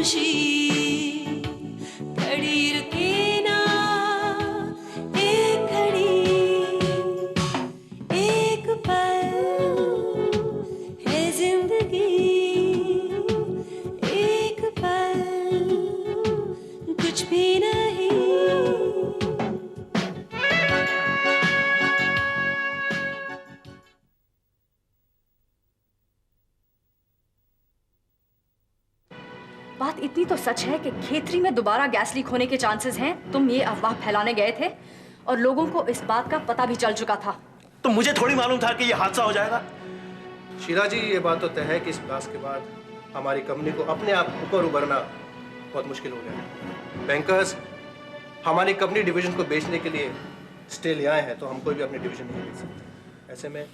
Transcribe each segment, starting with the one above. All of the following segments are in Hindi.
खुशी खड़ी रुके ना एक घड़ी एक पल है जिंदगी एक पल कुछ भी नहीं। बात इतनी तो सच है कि खेतरी में दोबारा गैस लीक होने के चांसेस हैं। तुम ये अफवाह फैलाने गए थे और लोगों को इस बात का पता भी चल चुका था। तो मुझे थोड़ी मालूम था कि ये हादसा हो जाएगा। शीला जी, ये बात तो तय है कि इस ब्लास्ट के बाद हमारी कंपनी को अपने आप ऊपर उभरना बहुत मुश्किल हो गया है। बैंकर्स हमारी कंपनी डिवीजन को बेचने के लिए स्टे ले आए हैं, तो हम कोई भी अपनी डिवीजन नहीं बेच सकते। ऐसे में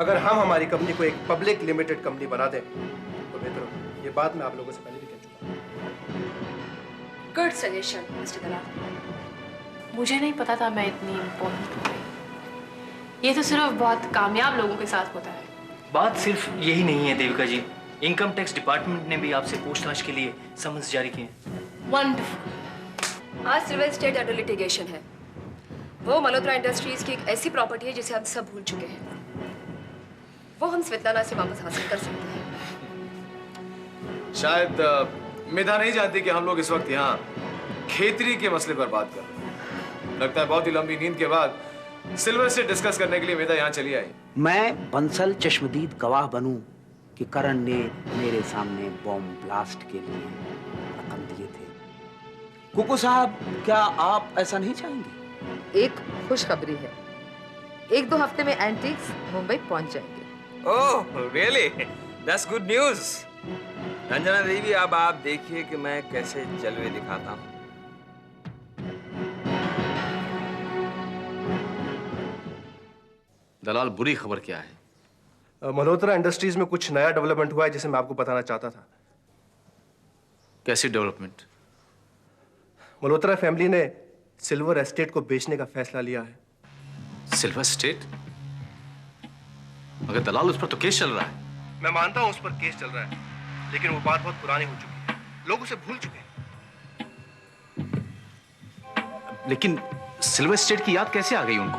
अगर हम हमारी कंपनी को एक पब्लिक लिमिटेड कंपनी बना दें तो बेहतर होगा। ये बात मैं आप लोगों से पहले भी कह चुका हूँ। गुड सजेशन मिस्टर दलाल। मुझे नहीं पता था मैं इतनी इम्पोर्टेंट हो गई। ये तो सिर्फ बहुत कामयाब लोगों के साथ होता है। बात सिर्फ यही नहीं है देविका जी, इनकम टैक्स डिपार्टमेंट ने भी आपसे पूछताछ के लिए समन्स जारी किए हैं। वंडरफुल। आज सिल्वर स्टेट अंडर लिटिगेशन है। वो मल्होत्रा इंडस्ट्रीज की एक ऐसी प्रॉपर्टी है जिसे हम सब भूल चुके हैं। वो हम स्वेतलाना से वापस हासिल कर सकते हैं। शायद मेधा नहीं जानती कि हम लोग इस वक्त यहाँ खेतरी के मसले पर बात कर रहे हैं। लगता है बहुत ही लंबी नींद के बाद सिल्वर से डिस्कस करने के लिए मेधा यहाँ चली आई। मैं बंसल चश्मदीद गवाह बनूं कि करण ने मेरे सामने बॉम्ब ब्लास्ट के लिए रकम दिए थे। कुकू साहब, क्या आप ऐसा नहीं चाहेंगे? एक खुशखबरी है, 1-2 हफ्ते में एंटीक्स मुंबई पहुंच जाएंगे। Oh really, that's good news. Ranjana Devi, अब आप देखिए कि मैं कैसे जलवे दिखाता हूँ। दलाल, बुरी खबर क्या है? मल्होत्रा इंडस्ट्रीज में कुछ नया डेवलपमेंट हुआ है जिसे मैं आपको बताना चाहता था। कैसी डेवलपमेंट? मल्होत्रा फैमिली ने सिल्वर एस्टेट को बेचने का फैसला लिया है। Silver state? मगर दलाल, उस पर तो केस चल रहा है। मैं मानता हूं उस पर केस चल रहा है, लेकिन वो बात बहुत पुरानी हो चुकी है। लोग उसे भूल चुके हैं। लेकिन सिल्वर स्टेट की याद कैसे आ गई उनको?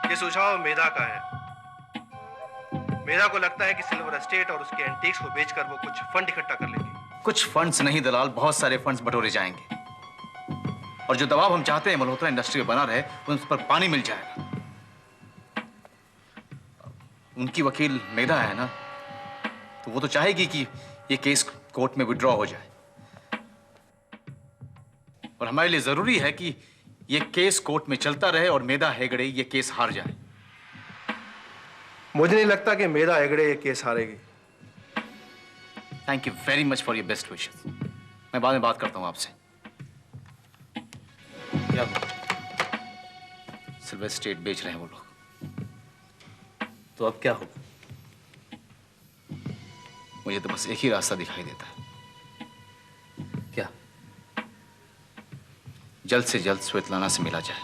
ये सुझाव मेधा का है। मेधा को लगता है कि सिल्वर एस्टेट और उसके एंटीक्स को बेचकर वो कुछ फंड इकट्ठा कर लेंगे। कुछ फंड्स नहीं दलाल, बहुत सारे फंड्स बटोरे जाएंगे और जो दबाव हम चाहते हैं मल्होत्रा इंडस्ट्री में बना रहे, उन पर पानी मिल जाएगा। उनकी वकील मेधा है ना, तो वो तो चाहेगी कि ये केस कोर्ट में विड्रॉ हो जाए। और हमारे लिए जरूरी है कि ये केस कोर्ट में चलता रहे और मेधा हेगड़े ये केस हार जाए। मुझे नहीं लगता कि मेधा हेगड़े ये केस हारेगी। Thank you very much for your best wishes. मैं बाद में बात करता हूं आपसे। क्या सिल्वर स्टेट बेच रहे हैं वो लोग, तो अब क्या होगा? मुझे तो बस एक ही रास्ता दिखाई देता है। क्या? जल्द से जल्द स्वेतलाना से मिला जाए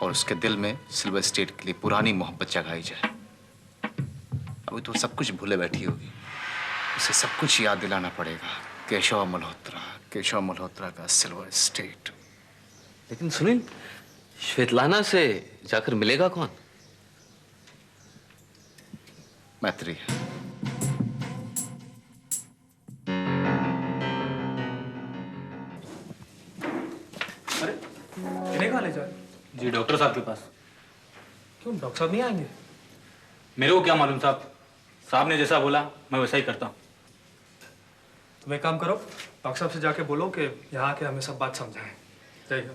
और उसके दिल में सिल्वर स्टेट के लिए पुरानी मोहब्बत जगाई जाए। अभी तो सब कुछ भूले बैठी होगी, उसे सब कुछ याद दिलाना पड़ेगा। केशव मल्होत्रा का सिल्वर स्टेट। लेकिन सुनील, श्वेतलाना से जाकर मिलेगा कौन? मैत्री। अरे किन्हें कहाँ ले जा रहे? जी डॉक्टर साहब के पास। क्यों, डॉक्टर साहब नहीं आएंगे? मेरे को क्या मालूम साहब, साहब ने जैसा बोला मैं वैसा ही करता हूँ। तुम एक काम करो, डॉक्टर साहब से जाके बोलो कि यहाँ के हमें सब बात समझाएं। जाइएगा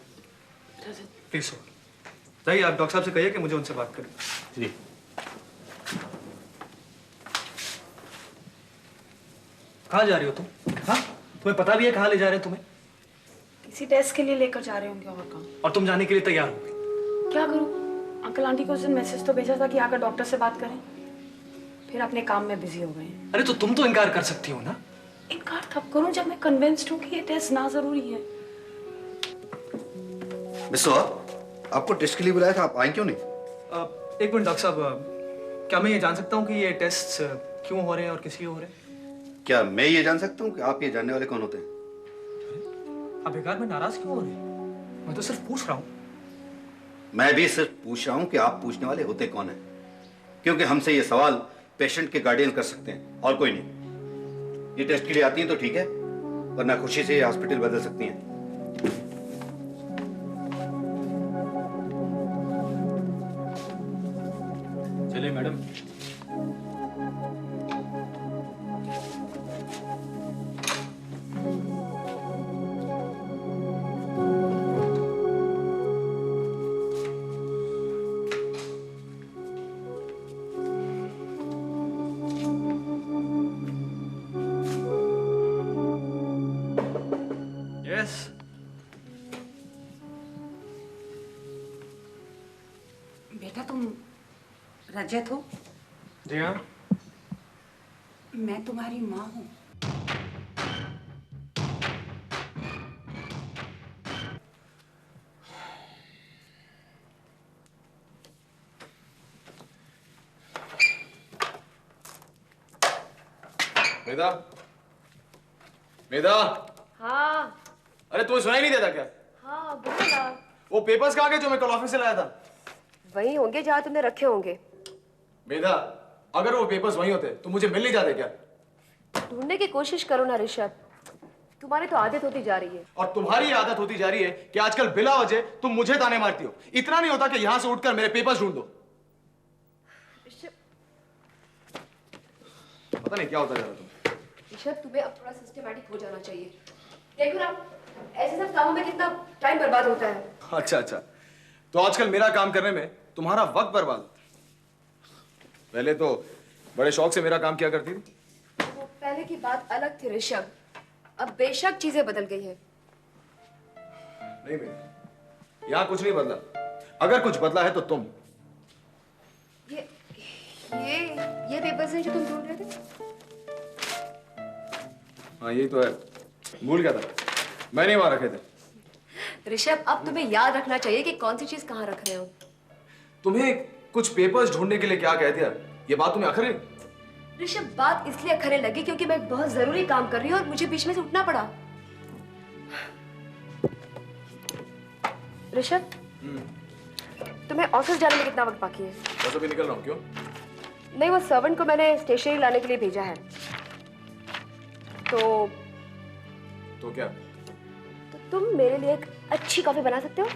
प्लीज। जाइए, आप डॉक्टर साहब से कहिए कि मुझे उनसे बात करें। जी। कहाँ जा रही हो तुम? हाँ, तुम्हें पता भी है कहाँ ले जा रहे हैं तुम्हें? किसी टेस्ट के लिए लेकर जा रहे होंगे, और कहाँ। और तुम जाने के लिए तैयार हो गई? क्या करूँ, अंकल आंटी को उस दिन मैसेज तो भेजा था कि आकर डॉक्टर से बात करें, फिर अपने काम में बिजी हो गए। अरे तो तुम तो इनकार कर सकती हो ना? इनकार तब करूँ जब मैं कन्विंस्ड हूँ कि ये टेस्ट ना जरूरी है। आपको टेस्ट के लिए बुलाया था, आप आए क्यों नहीं? एक मिनट डॉक्टर साहब, क्या मैं ये जान सकता हूँ कि ये टेस्ट क्यों हो रहे हैं और किस लिए हो रहे हैं? क्या मैं ये जान सकता हूँ कि आप ये जानने वाले कौन होते हैं? आप बेकार में नाराज क्यों हो रहे हैं? मैं तो सिर्फ पूछ रहा हूँ। मैं भी सिर्फ पूछ रहा हूँ कि आप पूछने वाले होते कौन हैं, क्योंकि हमसे ये सवाल पेशेंट के गार्डियन कर सकते हैं और कोई नहीं। ये टेस्ट के लिए आती हैं तो ठीक है, वरना खुशी से ये हॉस्पिटल बदल सकती हैं। चलिए मैडम। यस। बेटा तुम रजत हो? जी हाँ। मैं तुम्हारी माँ हूँ। मेधा, मेधा। हाँ। अरे तुम्हें सुनाई नहीं देता क्या? हाँ बोलो ना। वो पेपर्स कहाँ गए जो मैं कल ऑफिस से लाया था? वही होंगे जहाँ तुमने रखे होंगे। मेधा, अगर वो पेपर्स वहीं होते तो मुझे मिल नहीं जाते क्या? ढूंढने की कोशिश करो ना ऋषभ, तुम्हारी तो आदत होती जा रही है। और तुम्हारी आदत होती जा रही है कि आजकल बिला वजह तुम मुझे ताने मारती हो। इतना नहीं होता कि यहाँ से उठकर मेरे पेपर्स ढूंढ दो। पता नहीं क्या होता जा रहा तुम। ऋषभ तुम्हें अब थोड़ा सिस्टमैटिक हो जाना चाहिए। देखो ना ऐसे सब कामों में कितना टाइम बर्बाद होता है। अच्छा अच्छा, तो आजकल मेरा काम करने में तुम्हारा वक्त बर्बाद होता है। पहले तो बड़े शौक से मेरा काम किया करती थी। वो पहले की बात अलग थी ऋषभ, अब बेशक चीजें बदल गई है। नहीं मेरा, यहाँ कुछ नहीं बदला। अगर कुछ बदला है तो तुम। ये पेपर्स हैं जो तुम ढूंढ रहे थे? हाँ यही तो है, भूल गया था, मैंने वहां रखे थे। ऋषभ अब तुम्हें याद रखना चाहिए कि कौन सी चीज कहाँ रख रहे हो। तुम्हें कुछ पेपर्स ढूंढने के लिए क्या कह दिया, ये बात तुम्हें अखरे? ऋषभ बात इसलिए अखरे लगी क्योंकि मैं एक बहुत जरूरी काम कर रही हूँ और मुझे बीच में से उठना पड़ा। ऋषभ तुम्हें ऑफिस जाने में कितना वक्त बाकी है? बस अभी निकल रहा हूँ। क्यों? नहीं, वो सर्वेंट को मैंने स्टेशनरी लाने के लिए भेजा है। तो क्या? तो तुम मेरे लिए एक अच्छी कॉफी बना सकते हो?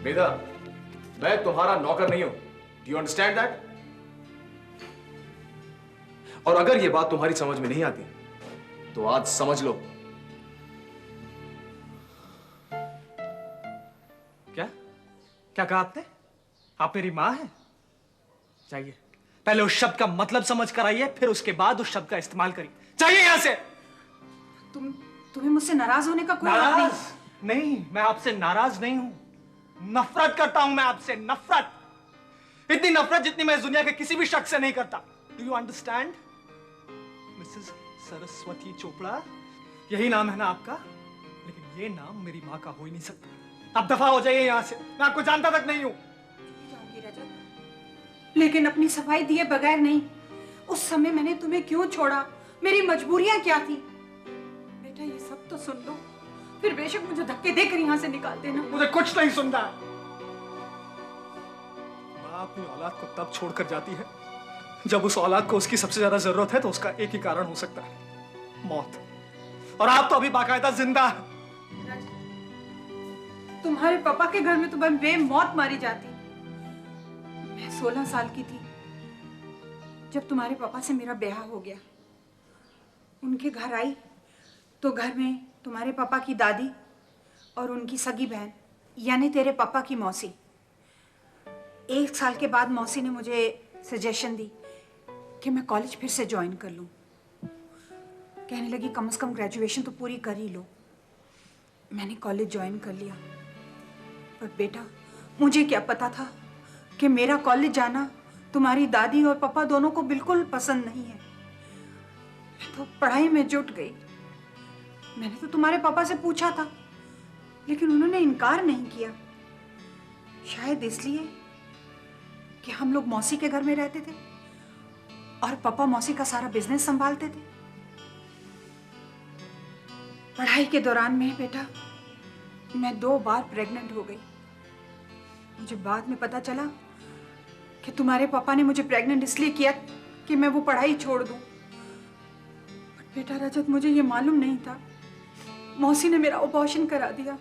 मेधा, मैं तुम्हारा नौकर नहीं हूं। Do you understand that? और अगर ये बात तुम्हारी समझ में नहीं आती तो आज समझ लो। क्या क्या कहा आपने? आप मेरी माँ हैं? चाहिए पहले उस शब्द का मतलब समझ कर आइए, फिर उसके बाद उस शब्द का इस्तेमाल करिए। चाहिए यहां से। तुम्हें मुझसे नाराज होने का कोई हक नहीं। नहीं, मैं आपसे नाराज नहीं हूं, नफरत करता हूं मैं आपसे। नफरत, इतनी नफरत जितनी मैं इस दुनिया के किसी भी शख्स से नहीं करता। Do you understand? Mrs Saraswati Chopra, यही नाम है ना आपका? लेकिन ये नाम मेरी माँ का हो ही नहीं सकता। आप दफा हो जाइए यहाँ से, मैं आपको जानता तक नहीं हूं। लेकिन अपनी सफाई दिए बगैर नहीं। उस समय मैंने तुम्हें क्यों छोड़ा, मेरी मजबूरियां क्या थी? बेटा ये सब तो सुन लो, फिर बेशक मुझे धक्के देकर यहाँ से निकाल देना। मुझे कुछ नहीं सुनना है। माँ अपनी औलाद को तब छोड़कर जाती है जब उस औलाद को उसकी सबसे ज्यादा जरूरत है, तो उसका एक ही कारण हो सकता है, मौत। और आप तो अभी बाकायदा जिंदा है। तुम्हारे पापा के घर में तो मैं बेमौत मारी जाती। मैं 16 साल की थी जब तुम्हारे पापा से मेरा ब्याह हो गया। उनके घर आई तो घर में तुम्हारे पापा की दादी और उनकी सगी बहन यानी तेरे पापा की मौसी। 1 साल के बाद मौसी ने मुझे सजेशन दी कि मैं कॉलेज फिर से ज्वाइन कर लूं। कहने लगी कम से कम ग्रेजुएशन तो पूरी कर ही लो। मैंने कॉलेज ज्वाइन कर लिया, पर बेटा मुझे क्या पता था कि मेरा कॉलेज जाना तुम्हारी दादी और पापा दोनों को बिल्कुल पसंद नहीं है। मैं तो पढ़ाई में जुट गई। मैंने तो तुम्हारे पापा से पूछा था, लेकिन उन्होंने इनकार नहीं किया। शायद इसलिए कि हम लोग मौसी के घर में रहते थे और पापा मौसी का सारा बिजनेस संभालते थे। पढ़ाई के दौरान में बेटा मैं 2 बार प्रेग्नेंट हो गई। मुझे बाद में पता चला कि तुम्हारे पापा ने मुझे प्रेग्नेंट इसलिए किया कि मैं वो पढ़ाई छोड़ दूं। बट बेटा रजत, मुझे ये मालूम नहीं था। मौसी ने मेरा अबॉर्शन करा दिया।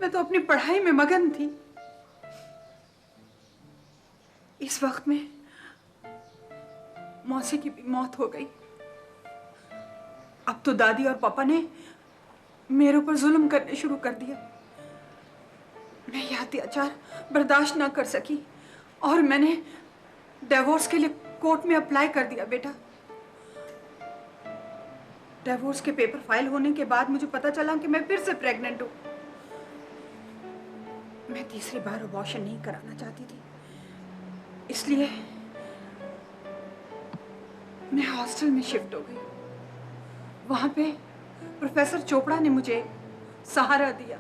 मैं तो अपनी पढ़ाई में मगन थी। इस वक्त में मौसी की भी मौत हो गई। अब तो दादी और पापा ने मेरे ऊपर जुल्म करने शुरू कर दिया। मैं यह अत्याचार बर्दाश्त ना कर सकी और मैंने डिवोर्स के लिए कोर्ट में अप्लाई कर दिया बेटा। डिवोर्स के पेपर फाइल होने के बाद मुझे पता चला कि मैं फिर से प्रेग्नेंट हूं। मैं तीसरी बार अबॉर्शन नहीं कराना चाहती थी, इसलिए मैं हॉस्टल में शिफ्ट हो गई। वहां पे प्रोफेसर चोपड़ा ने मुझे सहारा दिया।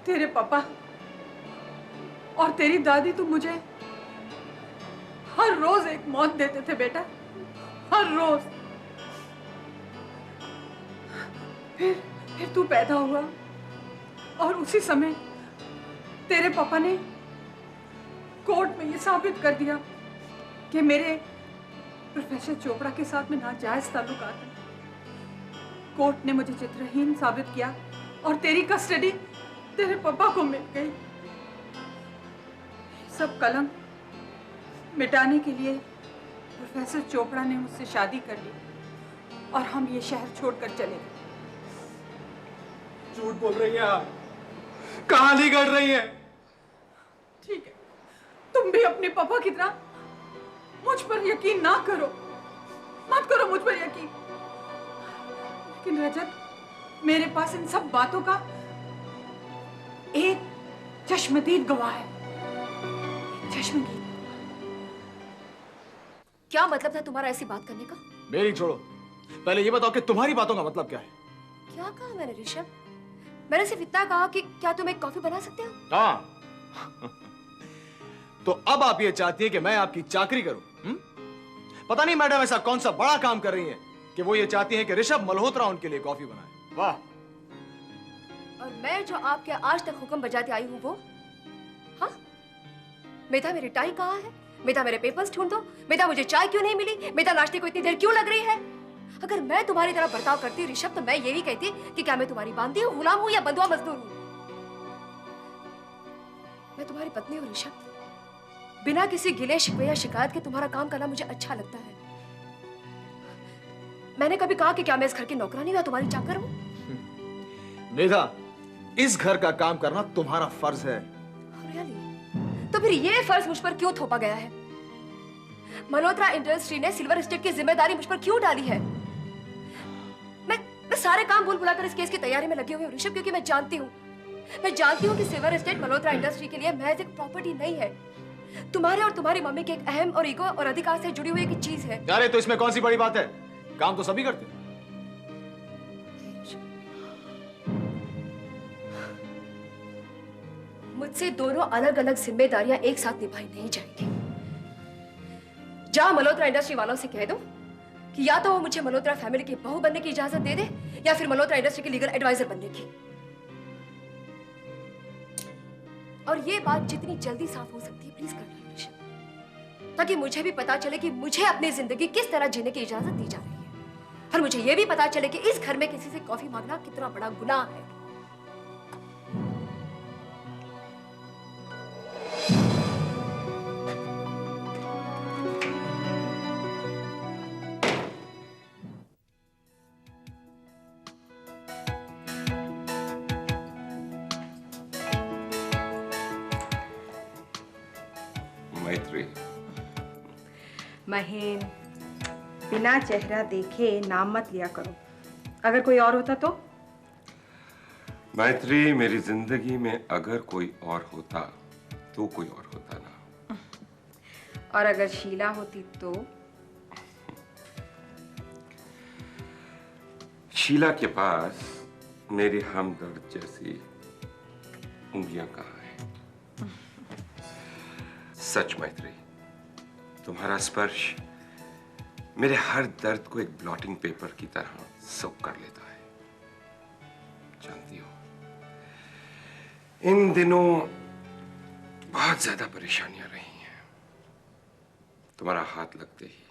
तेरे पापा और तेरी दादी तो मुझे हर रोज एक मौत देते थे बेटा, हर रोज। फिर तू पैदा हुआ और उसी समय तेरे पापा ने कोर्ट में ये साबित कर दिया कि मेरे प्रोफेसर चोपड़ा के साथ में नाजायज ताल्लुकात हैं। कोर्ट ने मुझे चित्रहीन साबित किया और तेरी कस्टडी तेरे पापा को मिल गई। सब कलंक मिटाने के लिए प्रोफेसर चोपड़ा ने मुझसे शादी कर ली और हम ये शहर छोड़कर चले गए। झूठ बोल रही हैं आप, कहानी गढ़ रही हैं। ठीक है, तुम भी अपने पापा की तरह मुझ पर यकीन ना करो, मत करो मुझ पर यकीन। लेकिन रजत, मेरे पास इन सब बातों का एक चश्मदीद गवाह है। चश्मदीद। क्या मतलब था तुम्हारा ऐसी बात करने का? मेरी छोड़ो, पहले ये बताओ कि तुम्हारी बातों का मतलब क्या है? क्या कहा मैंने ऋषभ? मैंने सिर्फ इतना कहा कि क्या तुम एक कॉफी बना सकते हो? हाँ। तो अब आप ये चाहती हैं कि मैं आपकी चाकरी करूं? पता नहीं मैडम ऐसा कौन सा बड़ा काम कर रही हैं कि वो ये चाहती हैं कि ऋषभ मल्होत्रा उनके लिए कॉफी बनाए। वाह। और मैं जो आपके आज तक हुक्म बजाते आई हूँ वो? हाँ? मेधा मेरी टाई कहाँ है? मेधा मेरे पेपर्स ढूंढ दो। मेधा मुझे चाय क्यों नहीं मिली? मेधा नाश्ते को इतनी देर क्यों लग रही है? अगर मैं तुम्हारी तरह बर्ताव करती ऋषभ, तो मैं ये भी कहती कि क्या मैं तुम्हारी बांदी हूँ, गुलाम हूँ या बंधुआ मजदूर हूँ? मैं तुम्हारी पत्नी हूँ ऋषभ। बिना किसी गिले शिकवे या शिकायत के तुम्हारा काम करना मुझे अच्छा लगता है। मैंने कभी कहा कि क्या मैं इस घर की नौकरानी या तुम्हारी चाकर हूँ? मेधा, इस घर का काम करना तुम्हारा फर्ज है। तो फिर ये फर्ज मुझ पर क्यों थोपा गया है? मल्होत्रा इंडस्ट्री ने सिल्वर एस्टेट की जिम्मेदारी मुझ पर क्यों डाली है? मैं सारे काम भूल भुलाकर इस केस की तैयारी में लगी हुई हूँ ऋषभ, क्योंकि मैं जानती हूँ कि सिल्वर एस्टेट मल्होत्रा इंडस्ट्री के लिए महज एक प्रॉपर्टी नहीं है। तुम्हारे और तुम्हारी मम्मी के एक अहम और ईगो और अधिकार से जुड़ी हुई एक चीज है। अरे तो इसमें कौन सी बड़ी बात है? काम तो सभी करते हैं। मुझसे दोनों अलग अलग जिम्मेदारियां एक साथ निभाई नहीं जाएंगी। जहां मल्होत्रा इंडस्ट्री वालों से कह दो कि या तो वो मुझे मल्होत्रा फैमिली की बहू बनने की इजाजत दे दे या फिर मल्होत्रा इंडस्ट्री की लीगल एडवाइजर बनने की। और ये बात जितनी जल्दी साफ हो सकती है प्लीज कर लो ऋषभ, ताकि मुझे भी पता चले कि मुझे अपनी जिंदगी किस तरह जीने की इजाजत दी जा रही है और मुझे ये भी पता चले कि इस घर में किसी से कॉफी मांगना कितना बड़ा गुनाह है। मैत्री। महीन, बिना चेहरा देखे नाम मत लिया करो। अगर कोई और होता तो? मैत्री, मेरी जिंदगी में अगर कोई और होता तो कोई और होता ना। और अगर शीला होती तो? शीला के पास मेरी हमदर्द जैसी उंगलियां कहाँ हैं? सच मैत्री, तुम्हारा स्पर्श मेरे हर दर्द को एक ब्लॉटिंग पेपर की तरह सोख कर लेता है। जानती हो, इन दिनों बहुत ज्यादा परेशानियां रही हैं। तुम्हारा हाथ लगते ही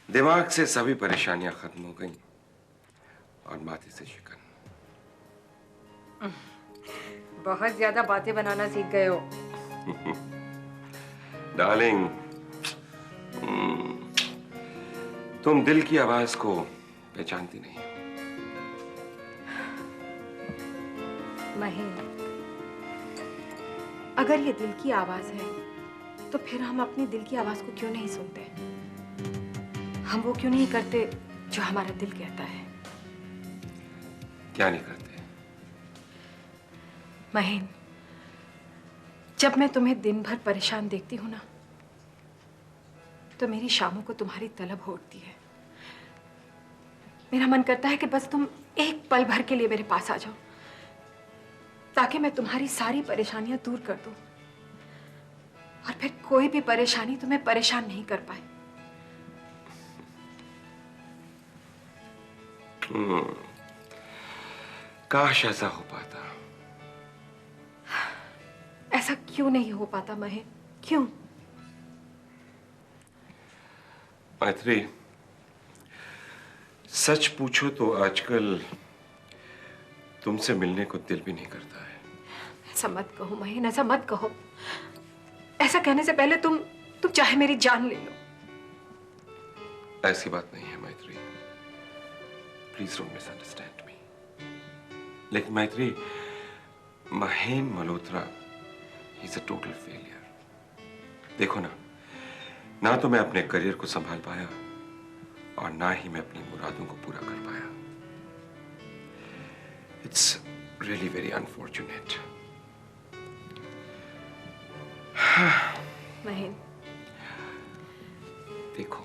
दिमाग से सभी परेशानियां खत्म हो गईं और माथे से शिकन। बहुत ज्यादा बातें बनाना सीख गए हो। डार्लिंग, तुम दिल की आवाज को पहचानती नहीं हो। महीन, अगर ये दिल की आवाज है तो फिर हम अपनी दिल की आवाज को क्यों नहीं सुनते? हम वो क्यों नहीं करते जो हमारा दिल कहता है? क्या नहीं करते? महीन, जब मैं तुम्हें दिन भर परेशान देखती हूँ ना, तो मेरी शामों को तुम्हारी तलब हो उठती है। मेरा मन करता है कि बस तुम एक पल भर के लिए मेरे पास आ जाओ, ताकि मैं तुम्हारी सारी परेशानियां दूर कर दूं और फिर कोई भी परेशानी तुम्हें परेशान नहीं कर पाए। काश ऐसा हो पाता। ऐसा क्यों नहीं हो पाता महेश? क्यों? मैत्री, सच पूछो तो आजकल तुमसे मिलने को दिल भी नहीं करता है। ऐसा मत कहो महीन, ऐसा मत कहो। ऐसा कहने से पहले तुम चाहे मेरी जान ले लो। ऐसी बात नहीं है मैत्री, प्लीज डोंट मिसअंडरस्टैंड मी। लेकिन Maitri, Mahen Malhotra is a total failure. देखो ना तो मैं अपने करियर को संभाल पाया और ना ही मैं अपनी मुरादों को पूरा कर पाया। It's really very unfortunate. महीन, देखो,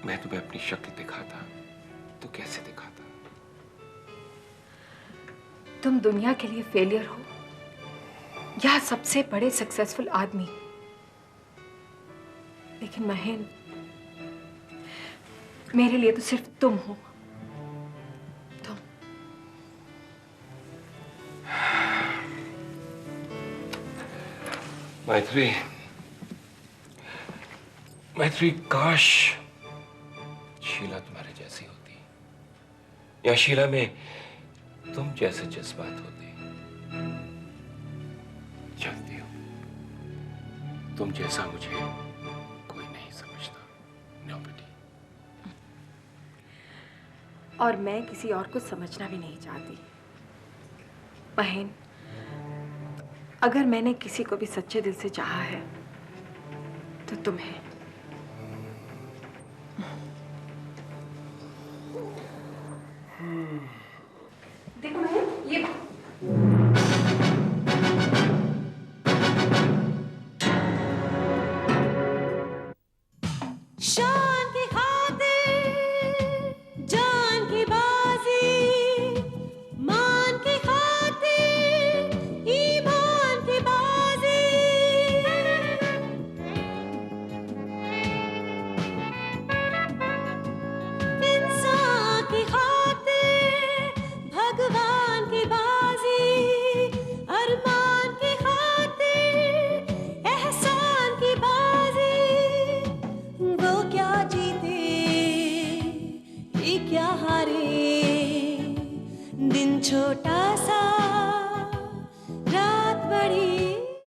मैं तुम्हें अपनी शक्ल दिखाता तो कैसे दिखाता? तुम दुनिया के लिए फेलियर हो या सबसे बड़े सक्सेसफुल आदमी, लेकिन महेन, मेरे लिए तो सिर्फ तुम हो। तुम। मैत्री, काश शीला तुम्हारे जैसी होती, या शीला में तुम जैसे जज्बात होते। जानती हो, तुम जैसा मुझे कोई नहीं समझता। Nobody. और मैं किसी और को समझना भी नहीं चाहती। बहन, अगर मैंने किसी को भी सच्चे दिल से चाहा है तो तुम्हें।